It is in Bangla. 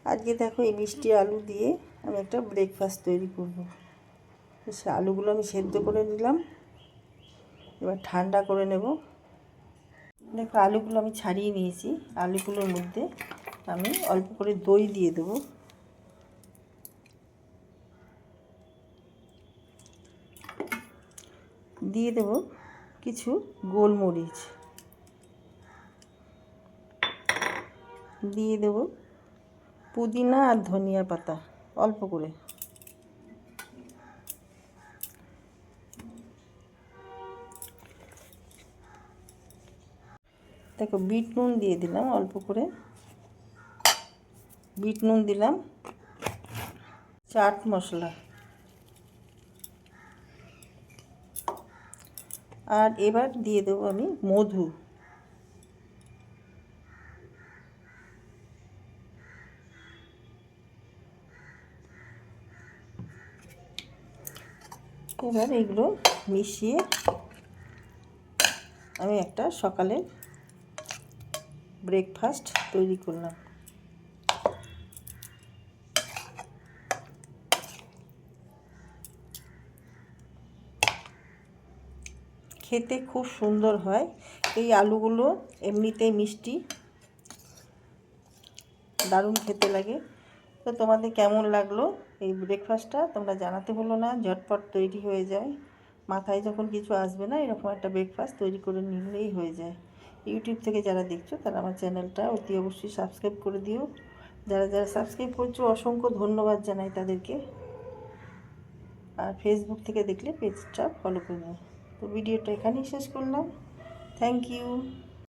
আজকে দেখো এই মিষ্টি আলু দিয়ে আমি একটা ব্রেকফাস্ট তৈরি করব। সে আলুগুলো আমি সেদ্ধ করে নিলাম, এবার ঠান্ডা করে নেব। দেখো আলুগুলো আমি ছাড়িয়ে নিয়েছি। আলুগুলোর মধ্যে আমি অল্প করে দই দিয়ে দেবো। দিয়ে দেব কিছু গোলমরিচ, দিয়ে দেব পুদিনা আর ধনিয়া পাতা অল্প করে। দেখো বিট নুন দিয়ে দিলাম অল্প করে, বিট নুন দিলাম, চাট মশলা, আর এবার দিয়ে দেবো আমি মধু। এবার এগুলো মিশিয়ে আমি একটা সকালে ব্রেকফাস্ট তৈরি করলাম। খেতে খুব সুন্দর হয়। এই আলুগুলো এমনিতেই মিষ্টি, দারুণ খেতে লাগে। তো তোমাদের কেমন লাগলো এই ব্রেকফাস্টটা তোমরা জানাতে ভুলো না। ঝটপট তৈরি হয়ে যায়, মাথায় যখন কিছু আসবে না এরকম একটা ব্রেকফাস্ট তৈরি করে নিলেই হয়ে যায়। ইউটিউব থেকে যারা দেখছো তারা আমার চ্যানেলটা অতি অবশ্যই সাবস্ক্রাইব করে দিও। যারা যারা সাবস্ক্রাইব করছো অসংখ্য ধন্যবাদ জানাই তাদেরকে। আর ফেসবুক থেকে দেখলে পেজটা ফলো করে নিও। তো ভিডিওটা এখানেই শেষ করলাম। Thank you.